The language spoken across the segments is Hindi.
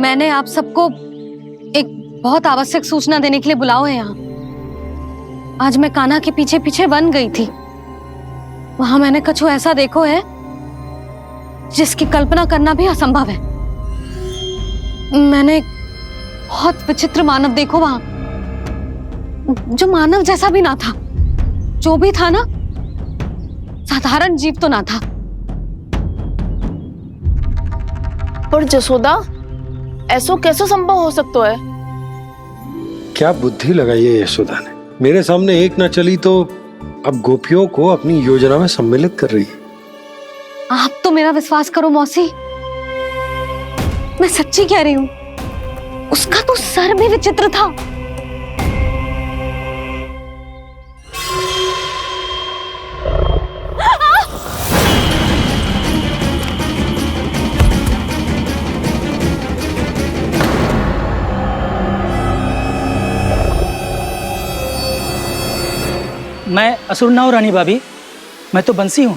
मैंने आप सबको एक बहुत आवश्यक सूचना देने के लिए बुलाओ है यहाँ। आज मैं कान्हा के पीछे पीछे वन गई थी। वहां मैंने कुछ ऐसा देखो है जिसकी कल्पना करना भी असंभव है। मैंने बहुत विचित्र मानव देखो वहां, जो मानव जैसा भी ना था। जो भी था ना, साधारण जीव तो ना था। पर जसोदा, ऐसा कैसे संभव हो सकता है? क्या बुद्धि लगाई है यशोदा ने। मेरे सामने एक ना चली तो अब गोपियों को अपनी योजना में सम्मिलित कर रही है। आप तो मेरा विश्वास करो मौसी, मैं सच्ची कह रही हूं। उसका तो सर भी विचित्र था। मैं असुर ना हूं रानी भाभी, मैं तो बंसी हूं।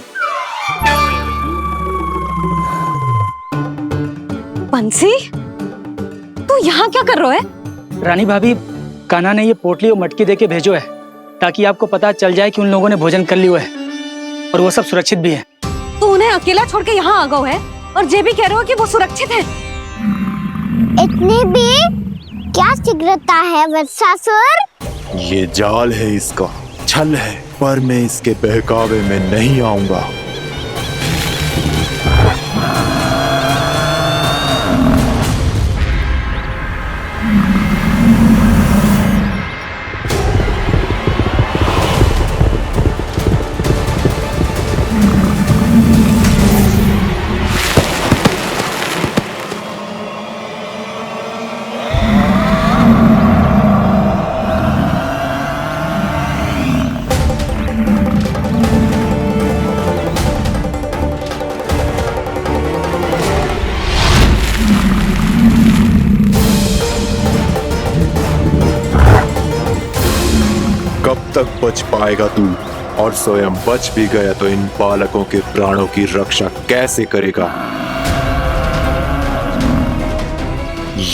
बंसी, तू यहाँ क्या कर रहा है? रानी भाभी, कान्हा ने ये पोटली और मटकी देके भेजो है ताकि आपको पता चल जाए कि उन लोगों ने भोजन कर लिया है और वो सब सुरक्षित भी है। तू उन्हें अकेला छोड़ के यहाँ आ गए है और ये भी कह रहे हो कि वो सुरक्षित है। इतनी भी क्या शीघ्रता है वत्सासुर? ये जाल है, इसका छल है, पर मैं इसके बहकावे में नहीं आऊंगा। कब तक बच पाएगा तू? और स्वयं बच भी गया तो इन बालकों के प्राणों की रक्षा कैसे करेगा?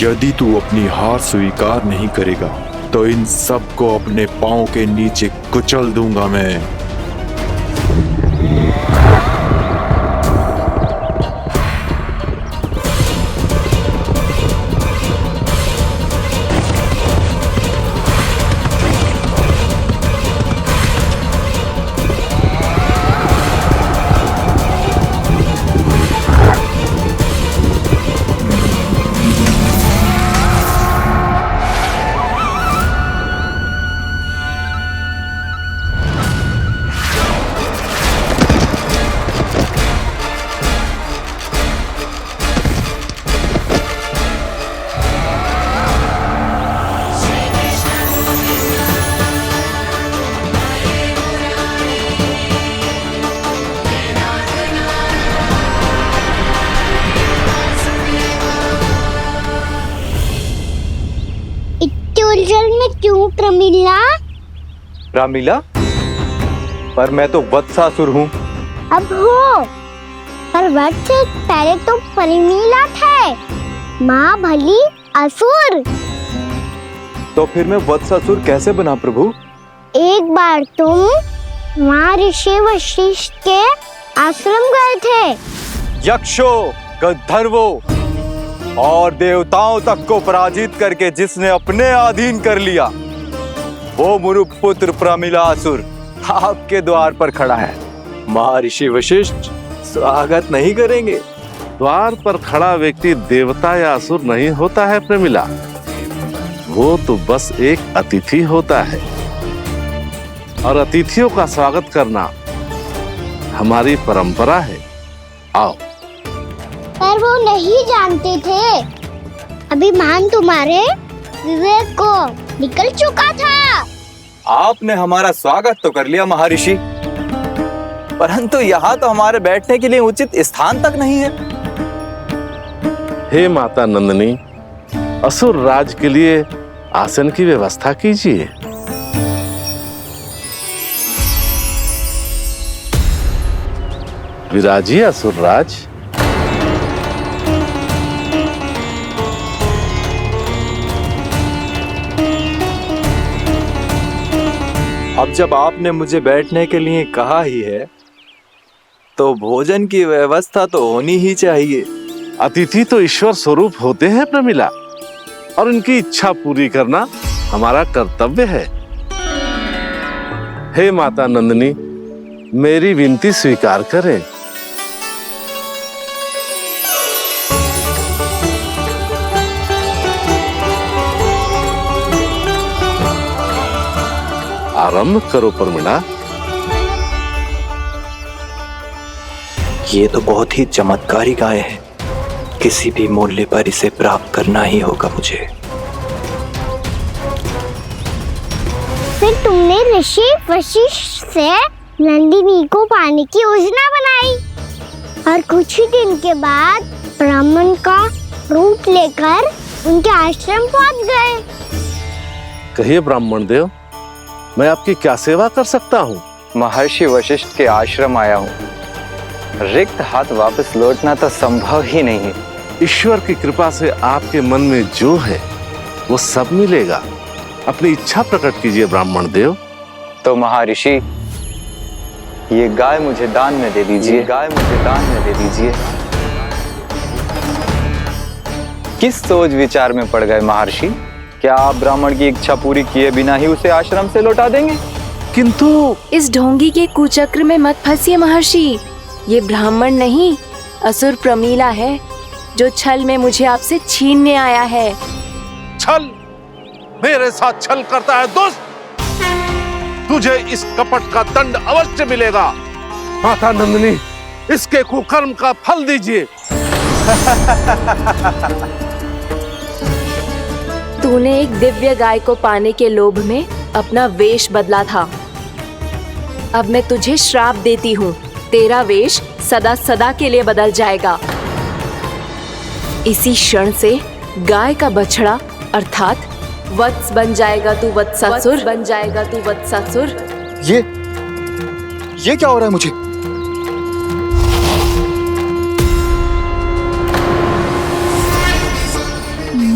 यदि तू अपनी हार स्वीकार नहीं करेगा तो इन सबको अपने पांव के नीचे कुचल दूंगा मैं। उलझन में क्यों प्रमिला? रामीला, पर मैं तो वत्सासुर हूँ। अब हो, पर वत्स से पहले तो परिमीला थे। माँ भली असुर। तो फिर मैं वत्सासुर कैसे बना प्रभु? एक बार तुम माँ ऋषि वशिष्ठ के आश्रम गए थे। यक्षों, गंधर्वों और देवताओं तक को पराजित करके जिसने अपने अधीन कर लिया, वो मुरुपुत्र प्रमिलासुर आपके द्वार पर खड़ा है। महर्षि वशिष्ठ स्वागत नहीं करेंगे। द्वार पर खड़ा व्यक्ति देवता या असुर नहीं होता है प्रमिला, वो तो बस एक अतिथि होता है और अतिथियों का स्वागत करना हमारी परंपरा है। आओ। पर वो नहीं जानते थे। अभिमान तुम्हारे विवेक को निकल चुका था। आपने हमारा स्वागत तो कर लिया महर्षि, परंतु यहाँ तो हमारे बैठने के लिए उचित स्थान तक नहीं है। हे माता नंदिनी, असुर राज के लिए आसन की व्यवस्था कीजिए। विराजिए असुर राज। अब जब आपने मुझे बैठने के लिए कहा ही है तो भोजन की व्यवस्था तो होनी ही चाहिए। अतिथि तो ईश्वर स्वरूप होते हैं प्रमिला, और उनकी इच्छा पूरी करना हमारा कर्तव्य है। हे माता नंदिनी, मेरी विनती स्वीकार करें। आरंभ करो प्रमिला। ये तो बहुत ही चमत्कारी गाय है, किसी भी मूल्य पर इसे प्राप्त करना ही होगा मुझे। फिर तुमने ऋषि वशिष्ठ से नंदिनी को पाने की योजना बनाई और कुछ ही दिन के बाद ब्राह्मण का रूप लेकर उनके आश्रम पहुंच गए। कहिए ब्राह्मण देव, मैं आपकी क्या सेवा कर सकता हूँ? महर्षि वशिष्ठ के आश्रम आया हूँ। रिक्त हाथ वापस लौटना तो संभव ही नहीं है। ईश्वर की कृपा से आपके मन में जो है वो सब मिलेगा। अपनी इच्छा प्रकट कीजिए ब्राह्मण देव। तो महर्षि, ये गाय मुझे दान में दे दीजिए। गाय मुझे दान में दे दीजिए। किस सोच विचार में पड़ गए महर्षि? क्या आप ब्राह्मण की इच्छा पूरी किए बिना ही उसे आश्रम से लौटा देंगे? किंतु इस ढोंगी के कुचक्र में मत फंसिए महर्षि। ये ब्राह्मण नहीं, असुर प्रमीला है जो छल में मुझे आपसे छीनने आया है। छल? मेरे साथ छल करता है दुष्ट? तुझे इस कपट का दंड अवश्य मिलेगा। माता नंदिनी, इसके कुकर्म का फल दीजिए। तूने एक दिव्य गाय को पाने के लोभ में अपना वेश बदला था। अब मैं तुझे श्राप देती हूँ, तेरा वेश सदा सदा के लिए बदल जाएगा। इसी क्षण से गाय का बछड़ा अर्थात वत्स बन जाएगा तू वत्सासुर। बन जाएगा तू वत्सासुर। ये क्या हो रहा है मुझे?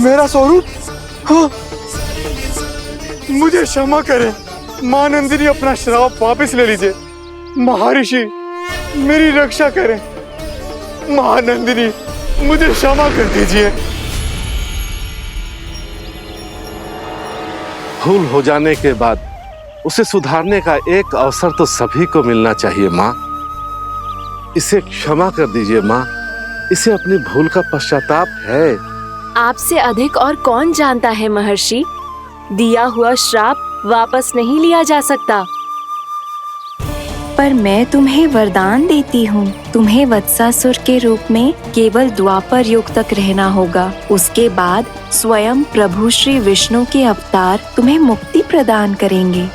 मेरा स्वरूप? हाँ। मुझे क्षमा करें मां नंदिनी, अपना श्राप वापस ले लीजिए। महर्षि, मेरी रक्षा करें। मां नंदिनी, मुझे क्षमा कर दीजिए। भूल हो जाने के बाद उसे सुधारने का एक अवसर तो सभी को मिलना चाहिए माँ। इसे क्षमा कर दीजिए माँ, इसे अपनी भूल का पश्चाताप है। आपसे अधिक और कौन जानता है महर्षि, दिया हुआ श्राप वापस नहीं लिया जा सकता। पर मैं तुम्हें वरदान देती हूँ, तुम्हें वत्सासुर के रूप में केवल द्वापर युग तक रहना होगा। उसके बाद स्वयं प्रभु श्री विष्णु के अवतार तुम्हें मुक्ति प्रदान करेंगे।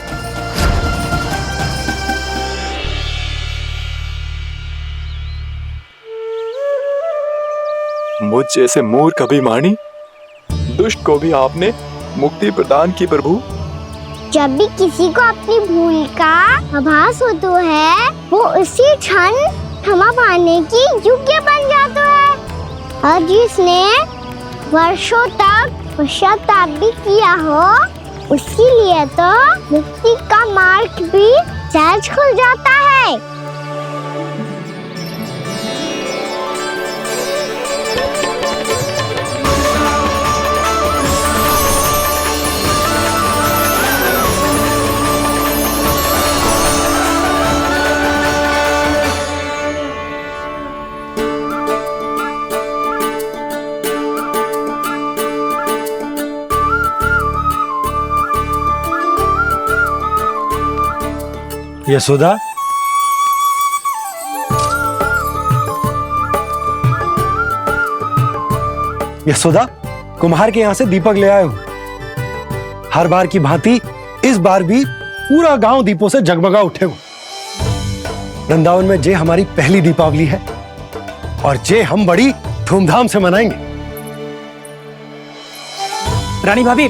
मुझ जैसे मूर्ख अभिमानी दुष्ट को भी आपने मुक्ति प्रदान की प्रभु। जब भी किसी को अपनी भूल का आभास होता है, वो उसी क्षण क्षमा पाने की योग्य बन जाता है। और जिसने वर्षों तक पश्चाताप भी किया हो, उसके लिए तो मुक्ति का मार्ग भी सहज खुल जाता है। यशोदा, यशोदा, कुम्हार के यहाँ से दीपक ले आया हूं। हर बार की भांति इस बार भी पूरा गांव दीपों से जगमगा उठे हो। वृंदावन में जे हमारी पहली दीपावली है और जे हम बड़ी धूमधाम से मनाएंगे। रानी भाभी,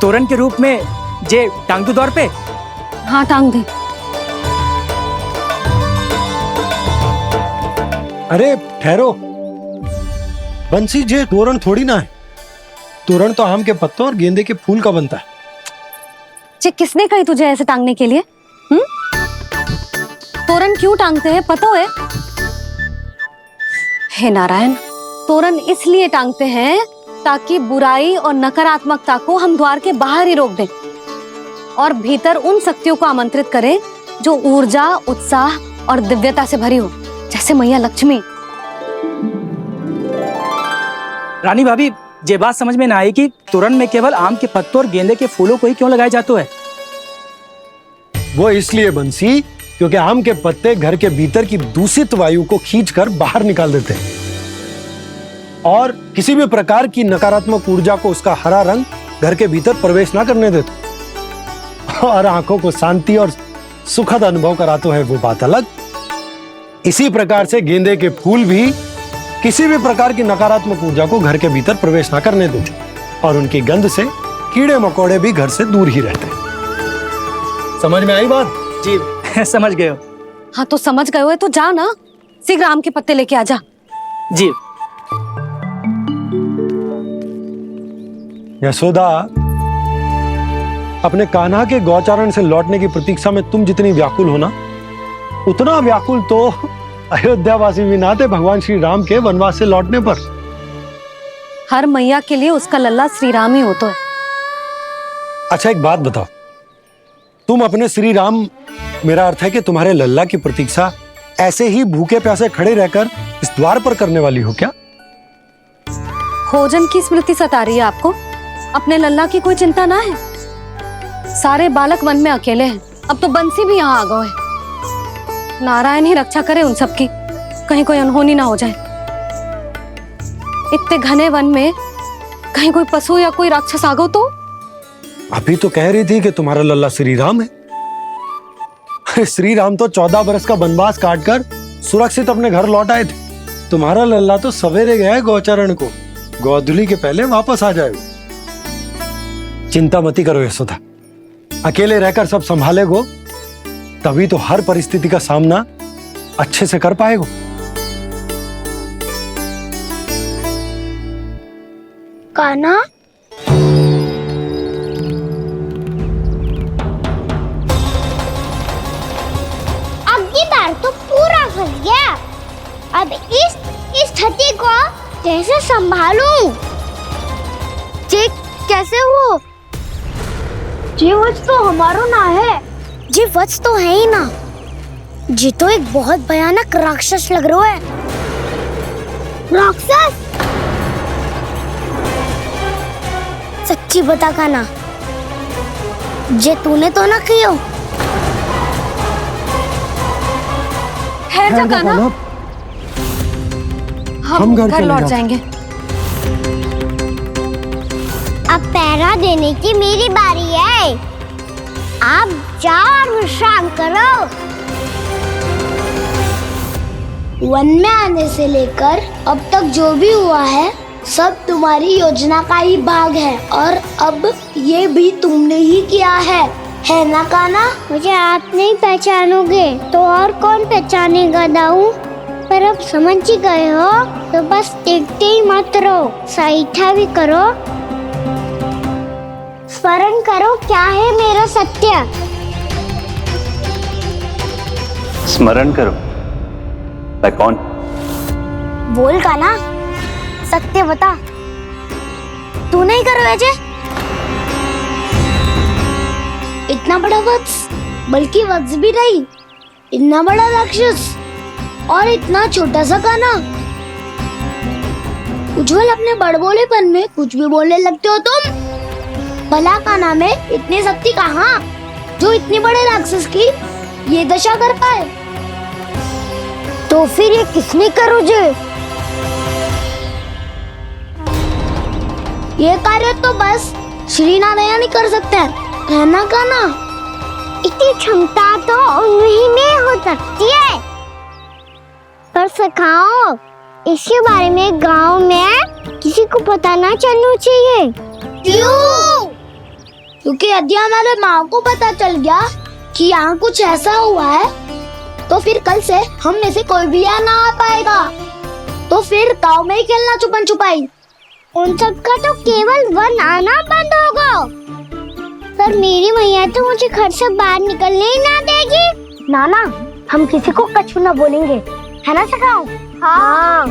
तोरण के रूप में जे टांग दो दौर पे। हाँ, टांग दे। अरे ठहरो, बंसी, जे तोरण थोड़ी ना है। तोरण तो आम के पत्तों और गेंदे के फूल का बनता है। ये किसने कही तुझे ऐसे टांगने के लिए? तोरण क्यों टांगते हैं पता है? हे नारायण, तोरण इसलिए टांगते हैं ताकि बुराई और नकारात्मकता को हम द्वार के बाहर ही रोक दें और भीतर उन शक्तियों को आमंत्रित करें जो ऊर्जा, उत्साह और दिव्यता से भरी हो, जैसे मैया लक्ष्मी। रानी भाभी, ये बात समझ में ना आई कि तोरण में केवल आम के पत्तों और गेंदे के फूलों को ही क्यों लगाया जाता है? वो इसलिए बंसी, क्योंकि आम के पत्ते घर के भीतर की दूषित वायु को खींचकर बाहर निकाल देते हैं और किसी भी प्रकार की नकारात्मक ऊर्जा को उसका हरा रंग घर के भीतर प्रवेश ना करने देते और आंखों को शांति और सुखद अनुभव कराते है, वो बात अलग। इसी प्रकार से गेंदे के फूल भी किसी भी प्रकार की नकारात्मक ऊर्जा को घर के भीतर प्रवेश ना करने देते और उनकी गंध से कीड़े मकोड़े भी घर से दूर ही रहते हैं। समझ में आई बात? जी समझ गए हो। हाँ तो समझ गए हो तो जा ना, शीघ्र आम के पत्ते लेके आजा। जी। यशोदा, अपने कान्हा के गौचारण से लौटने की प्रतीक्षा में तुम जितनी व्याकुल हो ना, उतना व्याकुल तो अयोध्यावासी भी ना थे भगवान श्री राम के वनवास से लौटने पर। हर मैया के लिए उसका लल्ला श्री राम ही होता है। अच्छा एक बात बताओ, तुम अपने श्री राम, मेरा अर्थ है कि तुम्हारे लल्ला की प्रतीक्षा ऐसे ही भूखे प्यासे खड़े रहकर इस द्वार पर करने वाली हो क्या? भोजन की स्मृति सता रही है आपको? अपने लल्ला की कोई चिंता ना है। सारे बालक वन में अकेले हैं, अब तो बंसी भी यहाँ आ गए हैं। नारायण ही रक्षा करे उन सबकी, कहीं कोई अनहोनी ना हो जाए। इतने घने वन में कहीं कोई पशु या कोई राक्षस आ गो तो? अभी तो कह रही थी कि तुम्हारा लल्ला श्री राम है। अरे श्री राम तो 14 बरस का वनवास काटकर सुरक्षित अपने घर लौट आए थे। तुम्हारा लल्ला तो सवेरे गया है गौचरण को, गोधूली के पहले वापस आ जाएगा। चिंता मती करो यशोदा, अकेले रहकर सब संभालेगो तभी तो हर परिस्थिति का सामना अच्छे से कर पाएगो। कान्हा, अब की बार तो पूरा फंस गया। अब इस स्थिति को कैसे संभालूं? जी कैसे हो? जी वत्स तो हमारो ना है। जी वत्स तो है ही ना। जी तो एक बहुत भयानक राक्षस लग रहा है। राक्षस? सच्ची बता कान्हा, जे तूने तो ना कियो? ठहर जा कान्हा, हम घर लौट जाएंगे। अब पहरा देने की मेरी बारी है। आप जाओ और विश्राम करो। वन में आने से लेकर अब तक जो भी हुआ है सब तुम्हारी योजना का ही भाग है और अब ये भी तुमने ही किया है ना कान्हा? मुझे आप नहीं पहचानोगे तो और कौन पहचानेगा दाऊ? पर अब समझ ही गए हो तो बस देखते ही मत रहो, सहीठा भी करो। स्मरण करो क्या है मेरा सत्य। स्मरण करो। मैं कौन? बोल कान्हा, सत्य बता। तू नहीं करो अजय? इतना बड़ा वत्स, बल्कि वत्स भी नहीं, इतना बड़ा राक्षस और इतना छोटा सा कान्हा। उज्जवल अपने बड़बोलेपन में कुछ भी बोलने लगते हो तुम। भला कान्हा में इतनी शक्ति कहाँ जो इतनी बड़े राक्षस की ये दशा कर पाए? तो फिर ये किसने करो जे? ये कार्य तो बस श्री नारायण ही कर सकते हैं, है ना कान्हा? इतनी क्षमता तो उन्हीं में हो सकती है। पर सखाओ, इसके बारे में गांव में किसी को पता ना चलना चाहिए। क्यों? क्योंकि यदि हमारे माँ को पता चल गया कि यहाँ कुछ ऐसा हुआ है तो फिर कल से हम में से कोई भी यहाँ ना आ पाएगा। तो फिर गांव में ही खेलना छुपन छुपाई। उन सब का तो केवल वन आना बंद होगा। पर मेरी मैया तो मुझे घर से बाहर निकलने ही ना देगी। नाना, हम किसी को कछु ना बोलेंगे, है ना सखाओ? हाँ।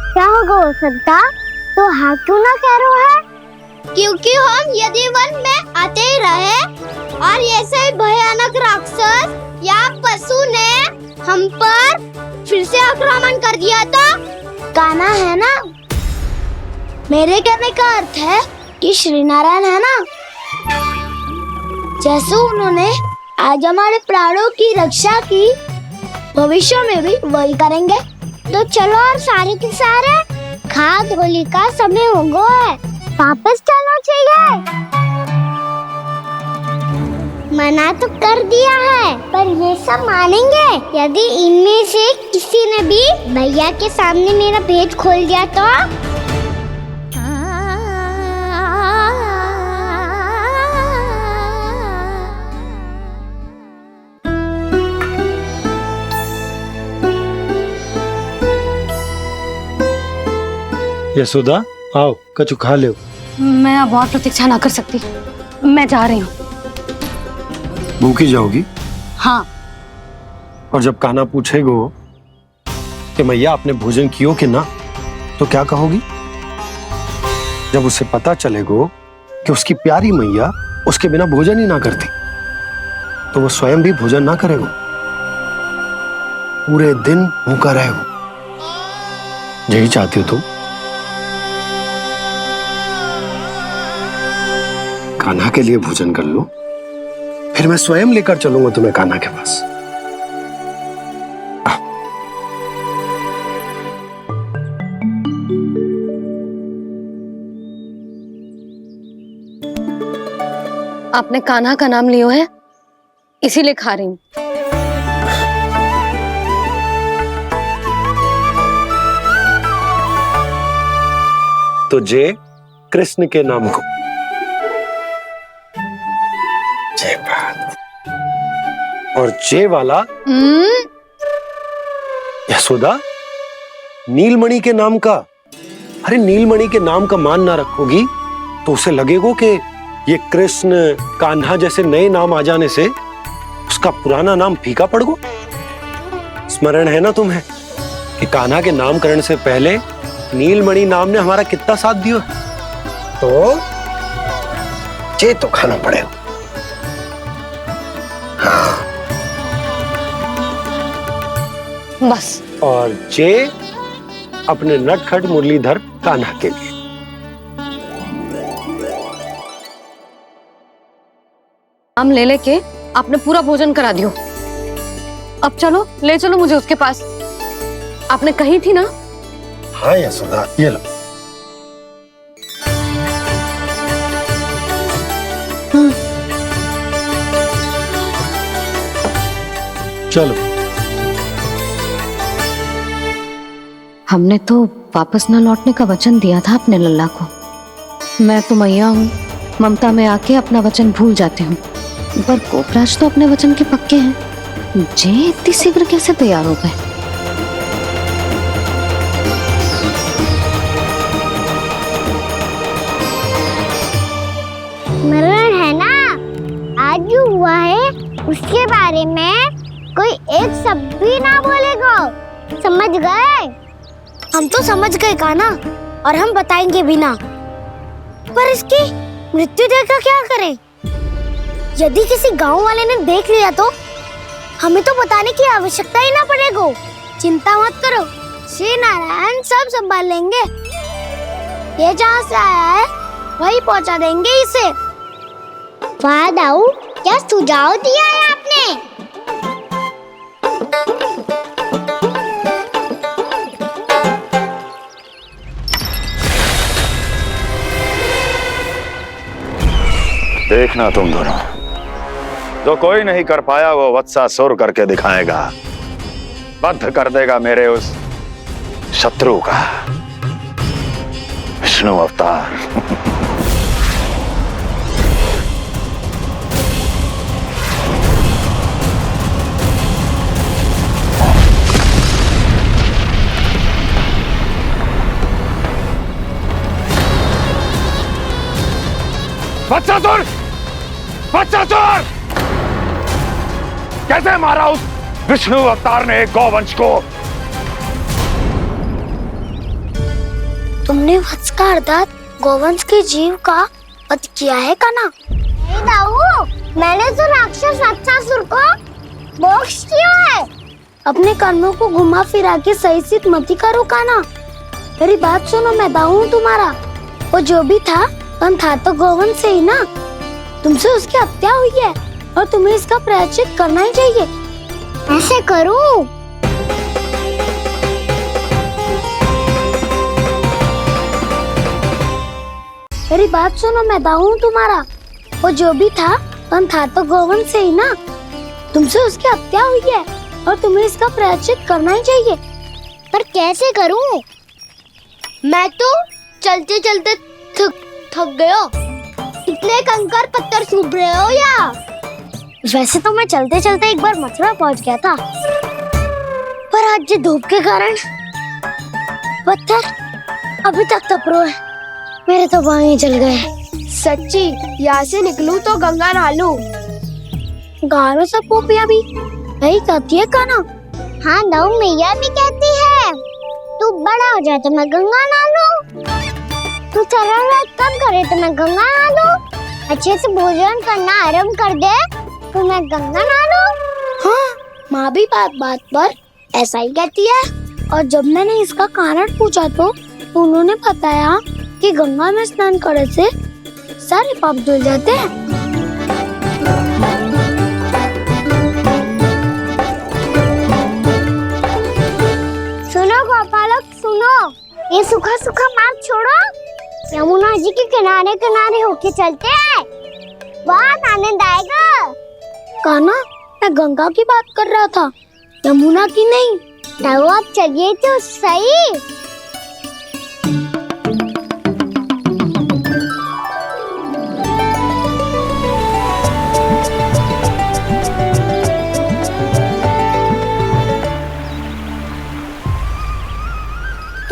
क्या होगा हो सकता? तो हाँ क्यों ना कह रहा है? क्योंकि हम यदि वन में आते ही रहे और ऐसे भयानक राक्षस या पशु ने हम पर फिर से आक्रमण कर दिया तो कान्हा है ना, मेरे कहने का अर्थ है कि श्री नारायण है ना, जैसे उन्होंने आज हमारे प्राणों की रक्षा की, भविष्य में भी वही करेंगे। तो चलो और सारे के सारे खाद होली का समय हो गया है, वापस चलो चाहिए। मना तो कर दिया है, पर ये सब मानेंगे यदि इनमें से किसी ने भी भैया के सामने मेरा भेद खोल दिया तो? यशोदा, आओ कछु खा ले। मैं अब और प्रतीक्षा ना कर सकती, मैं जा रही हूँ। भूखी जाओगी? हाँ। और जब कान्हा पूछेगो कि मैया आपने भोजन कियो कि ना, तो क्या कहोगी? जब उसे पता चलेगो कि उसकी प्यारी मैया उसके बिना भोजन ही ना करती, तो वो स्वयं भी भोजन ना करेगो, पूरे दिन भूखा रहेगो। यही चाहती हो तुम? कान्हा के लिए भोजन कर लो, फिर मैं स्वयं लेकर चलूंगा तुम्हें कान्हा के पास। आपने कान्हा का नाम लियो है, इसीलिए खा रही हूँ। तो जय कृष्ण के नाम को। जय बात। और जय वाला यशोदा, नीलमणि के नाम का। अरे नीलमणि के नाम का मान ना रखोगी तो उसे लगेगा कि ये कृष्ण कान्हा जैसे नए नाम आ जाने से उसका पुराना नाम फीका पड़ गो। स्मरण है ना तुम्हें कि कान्हा के नामकरण से पहले नीलमणि नाम ने हमारा कितना साथ दिया, तो जे तो खाना पड़ेगा। हाँ। बस। और जे अपने नटखट मुरलीधर कान्हा के लिए। नाम ले लेके आपने पूरा भोजन करा दियो। अब चलो, ले चलो मुझे उसके पास। आपने कही थी ना? हाँ यशोदा, ये लो। चलो। हमने तो वापस न लौटने का वचन दिया था अपने लल्ला को। मैं तो मैया हूँ, ममता में आके अपना वचन भूल जाती हूँ, पर गोपराज तो अपने वचन के पक्के हैं। जे इतनी शीघ्र कैसे तैयार हो गए? स्मरण है ना, आज जो हुआ है उसके बारे में कोई एक शब्द भी ना बोलेगा, समझ गए? हम तो समझ गए कान्हा, और हम बताएंगे भी ना। पर इसकी मृत्यु देखकर क्या करें? यदि किसी गांव वाले ने देख लिया तो हमें तो बताने की आवश्यकता ही ना पड़ेगा। चिंता मत करो, श्री नारायण सब संभाल लेंगे। ये जहाँ से आया है वही पहुँचा देंगे इसे। वाह दाऊ, क्या सुझाव दिया है आपने? देखना तुम दोनों, जो कोई नहीं कर पाया वो वत्सासुर करके दिखाएगा, बद्ध कर देगा मेरे उस शत्रु का विष्णु अवतार। वत्सासुर! वत्सासुर! कैसे मारा उस विष्णु अवतार ने गौवंश को? तुमने वत्स का अर्थात गौवंश के जीव का वध किया है कान्हा? नहीं दाऊ, मैंने तो राक्षस वत्सासुर को मोक्ष किया है। अपने कर्मों को घुमा फिरा के सही सिद्ध मत करो कान्हा। मेरी बात सुनो, मैं दाऊ हूँ तुम्हारा। वो जो भी था तो गौवंश से ही ना। तुमसे उसकी हत्या हुई है और तुम्हें इसका प्रायश्चित करना ही चाहिए। ऐसे करूं? मेरी बात सुनो, मैं दाऊ हूँ तुम्हारा। वो जो भी था तो गौवंश से ही ना। तुमसे उसकी हत्या हुई है और तुम्हें इसका प्रायश्चित करना ही चाहिए। पर कैसे करूं? मैं तो चलते चलते थक गया। इतने कंकर पत्थर सूख रहे हो या? वैसे तो मैं चलते चलते एक बार मथुरा पहुंच गया था, पर आज ये धूप के कारण पत्थर अभी तक तप रहे हैं। मेरे तो बाएं ही जल गए। सच्ची, यहाँ से निकलूं तो गंगा नहा लूं। गारो सब पोपिया भी यही कहती है कान्हा। हाँ दाऊ, मैया भी कहती है तू बड़ा हो जाए तो मैं गंगा नहा लूं, तू शरारत कम करे तो मैं गंगा नहा लूं, अच्छे से भोजन करना आरंभ कर दे तो मैं गंगा नहा लूं। हाँ, माँ भी बात बात पर ऐसा ही कहती है। और जब मैंने इसका कारण पूछा तो उन्होंने बताया कि गंगा में स्नान करने से सारे पाप धुल जाते हैं। सुनो गोपालक, सुनो, ये सूखा सूखा मार्ग छोड़ो, यमुना जी के किनारे किनारे होके चलते हैं, बहुत आनंद आएगा। कान्हा, मैं गंगा की बात कर रहा था, यमुना की नहीं। तो आप चलिए तो सही।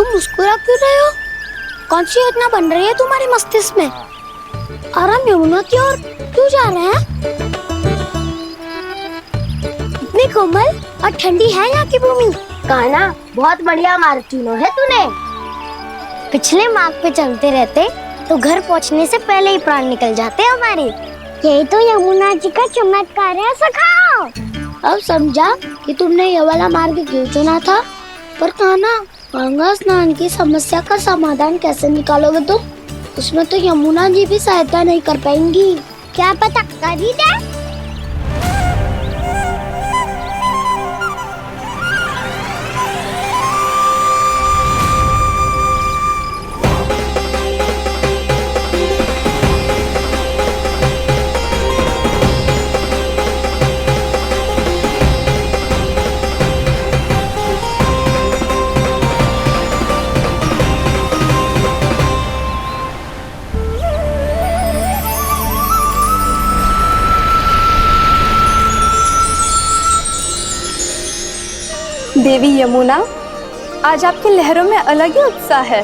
मुस्कुरा क्यों रहे हो? कौन सी योजना बन रही है तुम्हारे मस्तिष्क में? और हम यमुना की ओर क्यों जा रहे हैं? इतनी कोमल और ठंडी है यहाँ की भूमि। कान्हा, बहुत बढ़िया मार्ग चुना है तूने। पिछले मार्ग पे चलते रहते तो घर पहुँचने से पहले ही प्राण निकल जाते हमारे। यही तो यमुना जी का चमत्कार है सखा। अब समझा कि तुमने ये वाला मार्ग क्यों चुना था। पर कान्हा, गंगा स्नान की समस्या का समाधान कैसे निकालोगे तुम? उसमें तो यमुना जी भी सहायता नहीं कर पाएंगी। क्या पता कर ही दे। देवी यमुना, आज आपकी लहरों में अलग ही उत्साह है।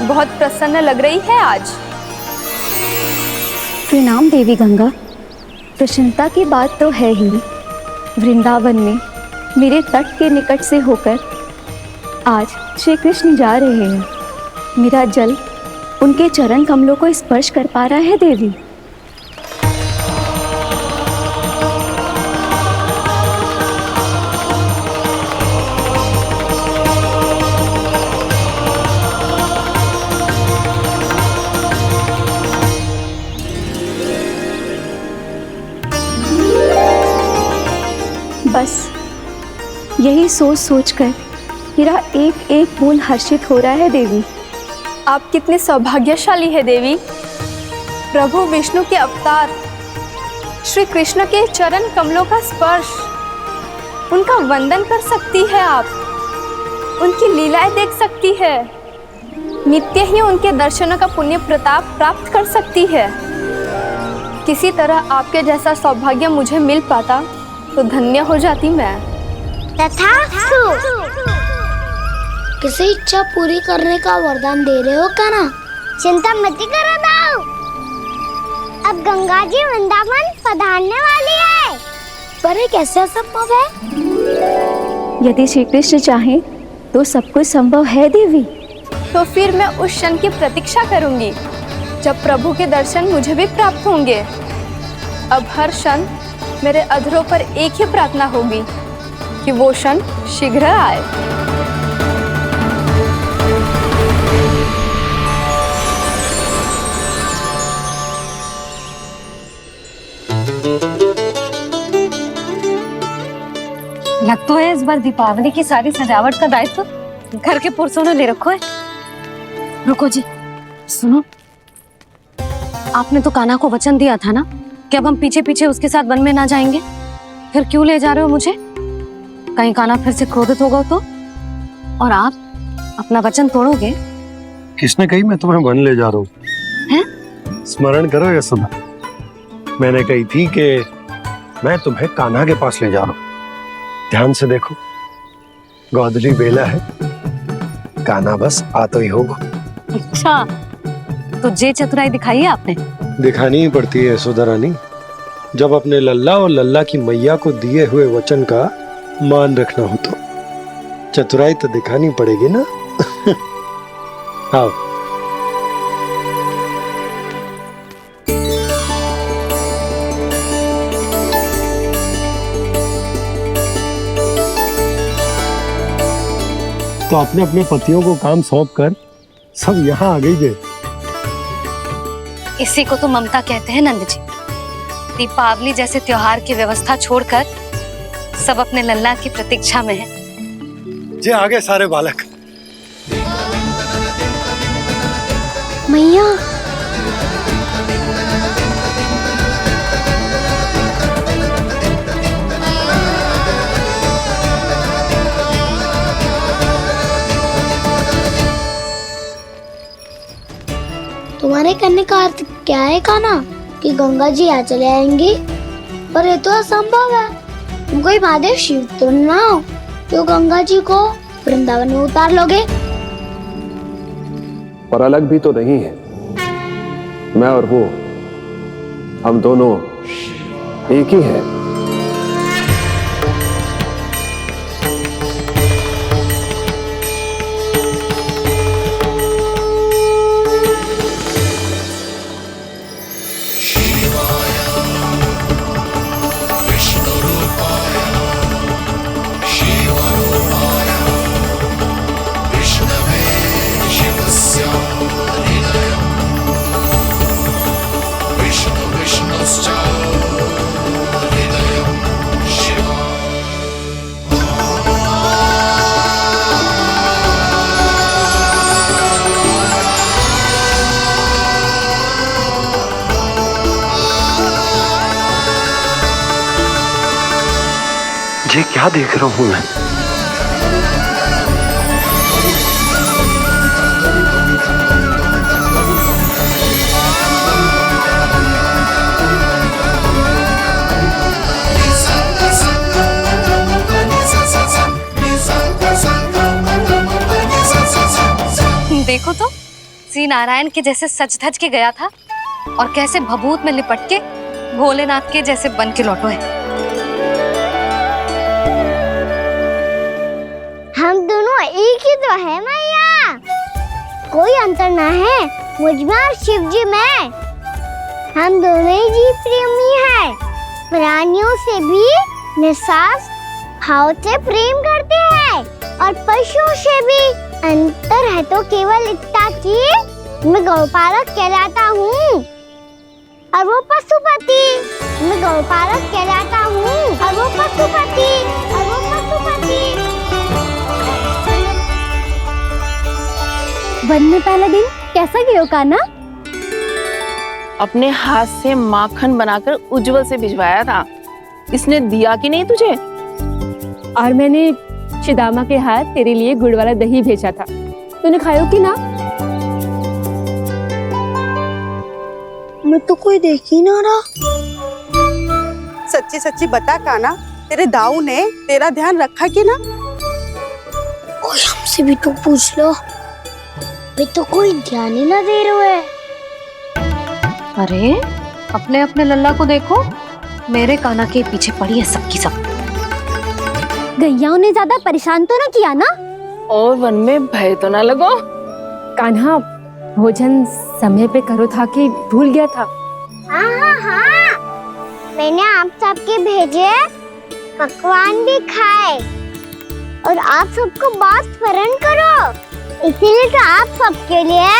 बहुत प्रसन्न लग रही है आज। प्रणाम देवी गंगा। प्रसन्नता की बात तो है ही। वृंदावन में मेरे तट के निकट से होकर आज श्री कृष्ण जा रहे हैं। मेरा जल उनके चरण कमलों को स्पर्श कर पा रहा है देवी। बस यही सोच सोचकर मेरा एक एक बूंद हर्षित हो रहा है देवी। आप कितने सौभाग्यशाली है देवी। प्रभु विष्णु के अवतार श्री कृष्ण के चरण कमलों का स्पर्श, उनका वंदन कर सकती है आप, उनकी लीलाएं देख सकती है, नित्य ही उनके दर्शनों का पुण्य प्रताप प्राप्त कर सकती है। किसी तरह आपके जैसा सौभाग्य मुझे मिल पाता तो धन्य हो जाती मैं। तथास्तु। किसी इच्छा पूरी करने का वरदान दे रहे हो कान्हा? चिंता मत करो दाऊ, अब गंगा जी वृंदावन पधारने वाली है। पर ये कैसे संभव है? यदि श्री कृष्ण चाहें तो सब कुछ संभव है देवी। तो फिर मैं उस क्षण की प्रतीक्षा करूंगी जब प्रभु के दर्शन मुझे भी प्राप्त होंगे। अब हर क्षण मेरे अधरों पर एक ही प्रार्थना होगी कि वो क्षण शीघ्र आए। लग तो है इस बार दीपावली की सारी सजावट का दायित्व घर के पुरुषों ने ले रखो है। रुको जी, सुनो, आपने तो कान्हा को वचन दिया था ना कि अब हम पीछे पीछे उसके साथ वन में ना जाएंगे, फिर क्यों ले जा रहे हो मुझे? कहीं कान्हा फिर से क्रोधित होगा तो? और आप अपना वचन तोड़ोगे? किसने कही मैं तुम्हें वन ले जा रहा हूँ? हैं? स्मरण करो यशोदा, मैंने कही थी कि मैं तुम्हें कान्हा के पास ले जा रहा हूँ। ध्यान से देखो, गोधली बेला है, कान्हा बस आ तो ही होगा। अच्छा, तो जे चतुराई दिखाई है आपने? दिखानी ही पड़ती है यशोदा रानी, जब अपने लल्ला और लल्ला की मैया को दिए हुए वचन का मान रखना हो तो चतुराई तो दिखानी पड़ेगी ना। आओ। तो अपने अपने पतियों को काम सौंप कर सब यहाँ आ गई थे। इसी को तो ममता कहते हैं नंद जी। दीपावली जैसे त्योहार की व्यवस्था छोड़कर सब अपने लल्ला की प्रतीक्षा में हैं। जे आगे सारे बालक। मैया, तुम्हारे कहने का अर्थ क्या है कान्हा? कि गंगा जी यहाँ चले आएंगी? पर ये तो असंभव है। तुम कोई महादेव शिव तो ना हो तो गंगा जी को वृंदावन में उतार लोगे? पर अलग भी तो नहीं है, मैं और वो, हम दोनों एक ही हैं। ये क्या देख रहा हूं मैं? देखो तो, श्री नारायण के जैसे सज धज के गया था और कैसे भभूत में लिपट के भोलेनाथ के जैसे बन के लौटो है। हम दोनों एक ही तो है मैया, कोई अंतर ना है मुझ में और शिव जी में। हम दोनों ही जीव प्रेमी हैं, प्राणियों से भी निस्वार्थ भाव से प्रेम करते हैं और पशुओं से भी। अंतर है तो केवल इतना कि मैं गौपालक कहलाता हूँ और वो पशुपति। मैं गौपालक कहलाता हूँ और वो पशुपति। वन में पहला दिन कैसा गया कान्हा? अपने हाथ से माखन बनाकर उज्जवल से भिजवाया था। इसने दिया कि नहीं तुझे? और मैंने शिदामा के हाथ तेरे लिए गुड़ वाला दही भेजा था, तूने खायो कि ना? मैं तो कोई देख ही ना रहा। सच्ची सच्ची बता कान्हा, तेरे दाऊ ने तेरा ध्यान रखा कि ना? कोई हमसे भी तो पूछ लो। वे तो कोई ध्यान ही ना दे रहे है। अरे अपने अपने लल्ला को देखो, मेरे कान्हा के पीछे पड़ी है सबकी सब। गैयाओं ने ज्यादा परेशान तो ना किया ना? और वन में भय तो ना लगो। कान्हा भोजन समय पे करो था कि भूल गया था? हाँ, मैंने आप सबके भेजे पकवान भी खाए और आप सबको बात स्मरण करो, इसीलिए तो आप सबके लिए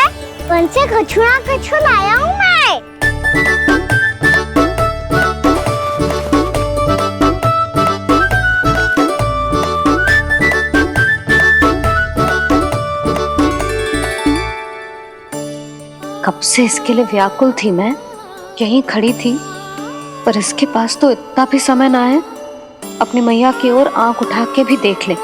वन से कछु लाया हूँ मैं। कब से इसके लिए व्याकुल थी मैं, यहीं खड़ी थी, पर इसके पास तो इतना भी समय ना है अपनी मैया की ओर आंख उठा के भी देख ले।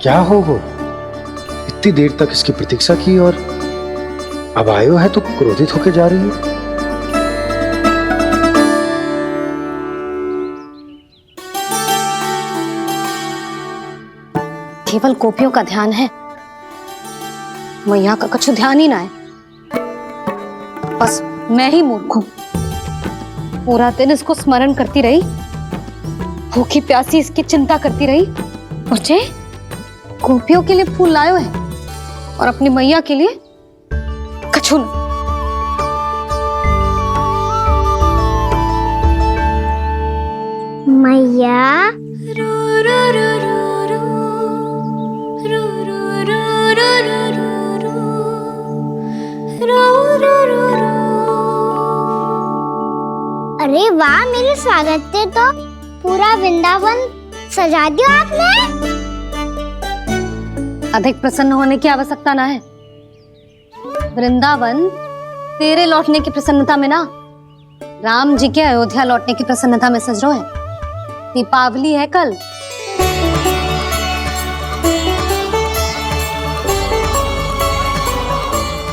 क्या हो वो? इतनी देर तक इसकी प्रतीक्षा की और अब आयो है तो क्रोधित होके जा रही है। केवल गोपियों का ध्यान है, मैया का कछु ध्यान ही ना है। बस मैं ही मूर्ख हूं, पूरा दिन इसको स्मरण करती रही, भूखी प्यासी इसकी चिंता करती रही, और जे गोपियों के लिए फूल लायो है और अपनी मैया के लिए कछु न। मैया अरे वाह, मेरे स्वागत से तो पूरा वृंदावन सजा दिया आपने। अधिक प्रसन्न होने की आवश्यकता ना है। वृंदावन तेरे लौटने की प्रसन्नता में ना, राम जी के अयोध्या लौटने की प्रसन्नता में सज रहा है। दीपावली है कल।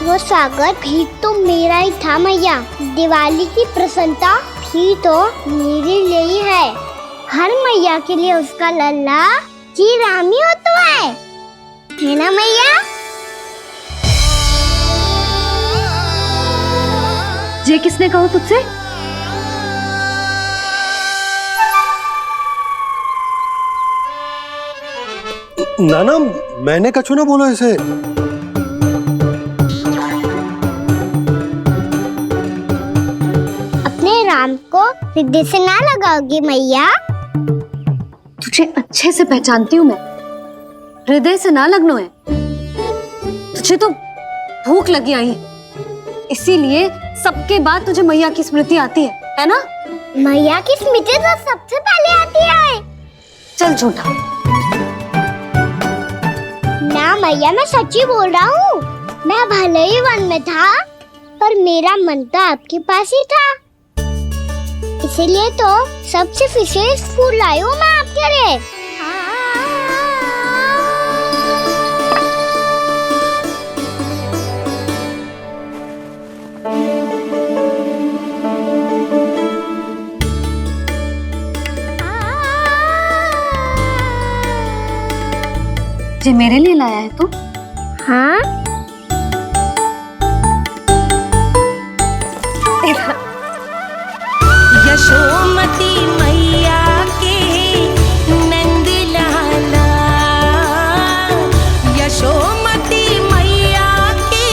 वो स्वागत भी तो मेरा ही था मैया। दिवाली की प्रसन्नता भी तो मेरे लिए ही है। हर मैया के लिए उसका लल्ला जी राम ही होता है ना मैया? ये किसने कहा तुझसे? नाना, मैंने कछु ना बोलो इसे। अपने राम को हृदय से ना लगाओगी मैया? तुझे अच्छे से पहचानती हूँ मैं, हृदय से ना लगनो है। तुझे तो भूख लगी आई है, इसीलिए सबके बाद तुझे मैया की स्मृति आती है ना? मैया की स्मृति तो सबसे पहले आती है। चल झूठा। ना मैया, मैं सच्ची बोल रहा हूँ। मैं भले ही वन में था, पर मेरा मन तो आपके पास ही था, इसीलिए तो सबसे विशेष फूल लाई हूँ मैं आपके लिए। ये मेरे लिए लाया है तू? हाँ। यशोमती मैया के नंद लाला, यशोमती मैया के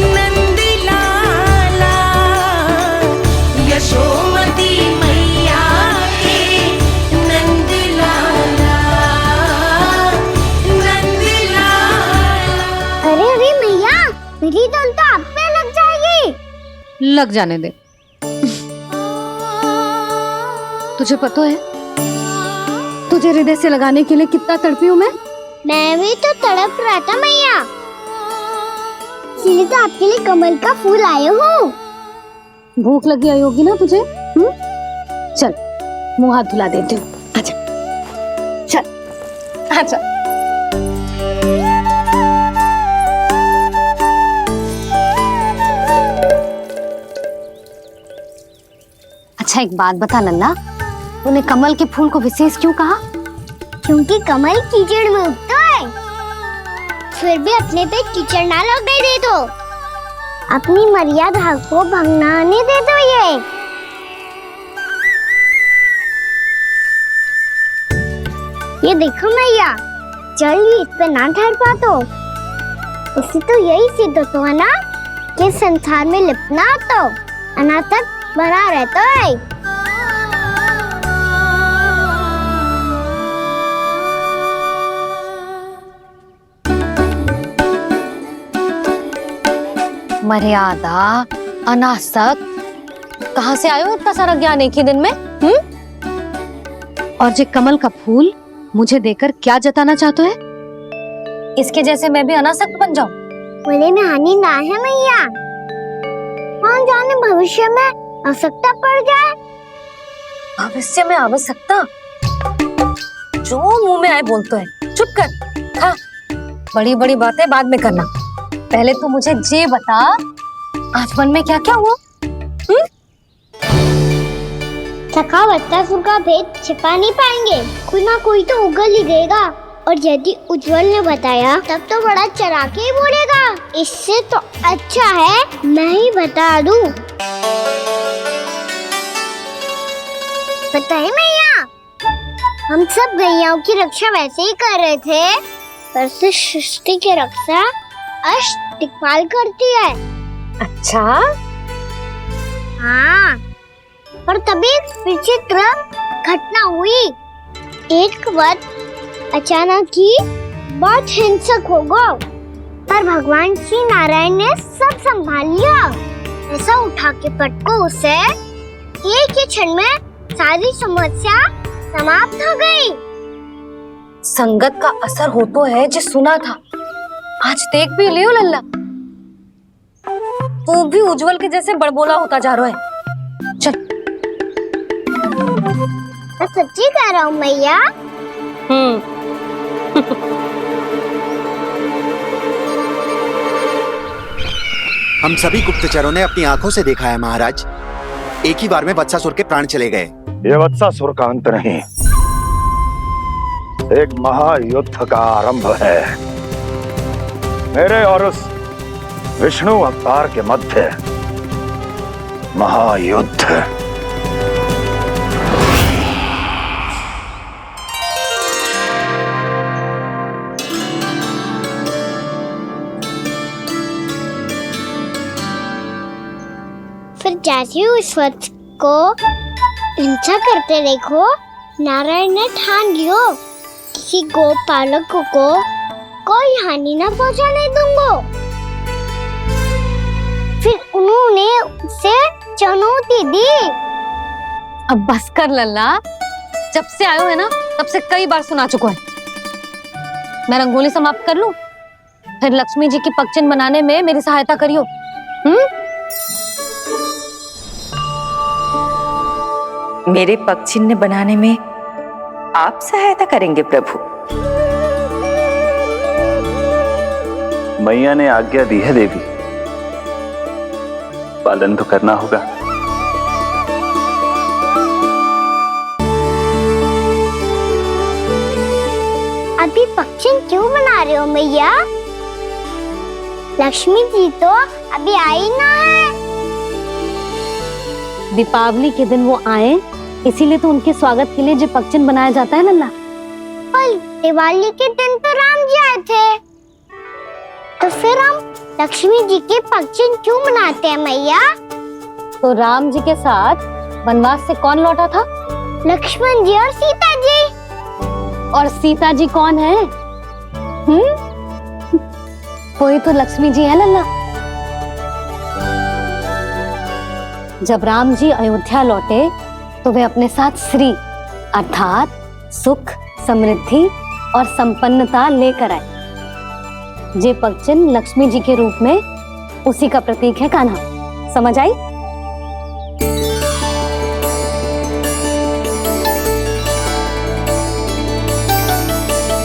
नंद लाला, यशोमती मैया के नंद लाला, नंद लाला। अरे मैया, मेरी धुन तो आप पे लग जाएगी। लग जाने दे। तुझे पता है तुझे हृदय से लगाने के लिए कितना तड़पी हूँ मैं? मैं भी तो तड़प रहा था मैया, इसलिए तो आपके लिए कमल का फूल आया हूँ। भूख लगी आई होगी ना तुझे? चल मुंह हाथ धुला देती हूँ। आजा, चल आजा। अच्छा एक बात बता लल्ला, तूने कमल के फूल को विशेष क्यों कहा? क्योंकि कमल कीचड़ में उगता है। फिर भी अपने पे कीचड़ ना लगने दे दो, अपनी मर्यादा को भंगना नहीं दे दो। ये देखो मैया, जल भी इस पे ना ठहर पा तो इससे तो यही सिद्ध होता है ना कि संसार में लिपना तो अनाथ तक बना रहता है। मर्यादा, अनासक, कहाँ से आयो इतना सारा ज्ञान एक ही दिन में? और जे कमल का फूल मुझे देकर क्या जताना चाहते है? इसके जैसे मैं भी अनासक्त बन जाऊं? बोले में हानि ना है मैया, कौन जाने भविष्य में आवश्यकता पड़ जाए। भविष्य में आवश्यकता? जो मुंह में आए बोलते हैं, चुप कर। हाँ, बड़ी बड़ी बातें बाद में करना, पहले तो मुझे ये बता आज वन में क्या क्या हुआ? सखा बत्तासुर का भेद छिपा नहीं पाएंगे, कोई ना कोई तो उगल ही गएगा। और यदि उज्जवल ने बताया तब तो बड़ा चढ़ा के ही बोलेगा। इससे तो अच्छा है मैं ही बता दूं। पता है मैया, हम सब गैयाओं की रक्षा वैसे ही कर रहे थे, पर से सृष्टि की रक्षा अष्ट दिक्पाल करती है। अच्छा? हाँ, पर तभी विचित्र घटना हुई। एक वक्त अचानक ही बहुत हिंसक हो गया, पर भगवान श्री नारायण ने सब संभाल लिया। ऐसा उठा के पटको उसे, एक ही क्षण में सारी समस्या समाप्त हो गई। संगत का असर हो तो है जो सुना था, आज देख भी लियो लल्ला, तू भी उज्जवल के जैसे बड़बोला होता जा रहा है। चल। मैं सच्ची कह रहा हूँ मैया। हम सभी गुप्तचरों ने अपनी आंखों से देखा है महाराज, एक ही बार में वत्सासुर के प्राण चले गए। ये वत्सासुर का अंत नहीं, एक महायुद्ध का आरंभ है। मेरे और उस विष्णु अवतार के मध्य महायुद्ध। फिर जैसे ही उस वक्त को हिंसा करते देखो, नारायण ने ठान लियो किसी गोपालक को कोई हानि न पहुंचाने दूंगा। फिर उन्होंने उसे चुनौती दी। अब बस कर लल्ला, जब से आयो है ना तब से कई बार सुना चुका है। मैं रंगोली समाप्त कर लूं, फिर लक्ष्मी जी की पगचिन बनाने में मेरी सहायता करियो। मेरे पग चिन्ह बनाने में आप सहायता करेंगे प्रभु? मैया ने आज्ञा दी है देवी, पालन तो करना होगा। अभी पगचिन क्यों बना रहे हो मैया? लक्ष्मी जी तो अभी आई ना है। दीपावली के दिन वो आए, इसीलिए तो उनके स्वागत के लिए जो पगचिन बनाया जाता है लल्ला। पर दिवाली के दिन तो राम जी आए थे, तो फिर हम लक्ष्मी जी के पगचिन क्यों मनाते हैं मैया? तो राम जी के साथ वनवास से कौन लौटा था? लक्ष्मण जी और सीता जी। और सीता जी कौन है? वही तो लक्ष्मी जी है लल्ला। जब राम जी अयोध्या लौटे तो वे अपने साथ श्री अर्थात सुख, समृद्धि और संपन्नता लेकर आए। जे पगचिन लक्ष्मी जी के रूप में उसी का प्रतीक है कान्हा। समझ आई?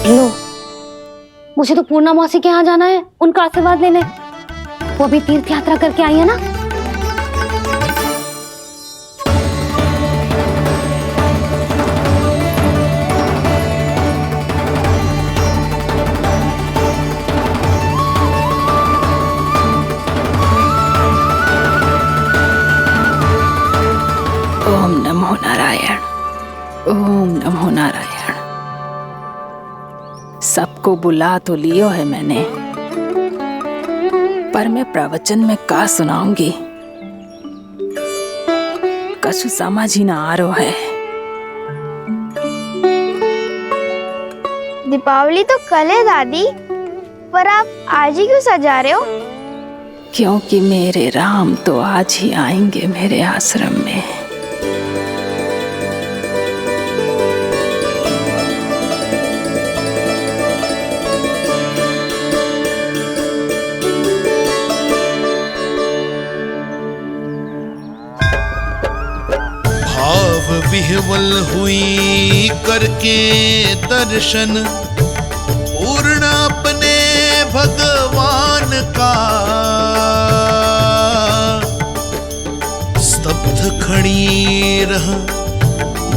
लो, मुझे तो पूर्णा मौसी के यहाँ जाना है, उनका आशीर्वाद लेने। वो भी तीर्थ यात्रा करके आई है ना। नारायण, ओम नमो नारायण। सबको बुला तो लियो है मैंने, पर मैं प्रवचन में का सुनाऊंगी, कछु समझ ही ना आ रहा है। दीपावली तो कल है दादी, पर आप आज ही क्यों सजा रहे हो? क्योंकि मेरे राम तो आज ही आएंगे मेरे आश्रम में। भाव विह्वल हुई करके दर्शन, पूर्ण अपने भगवान का, स्तब्ध खड़ी रह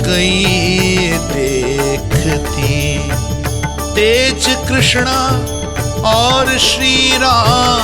गई देखती, तेज कृष्णा और श्री राम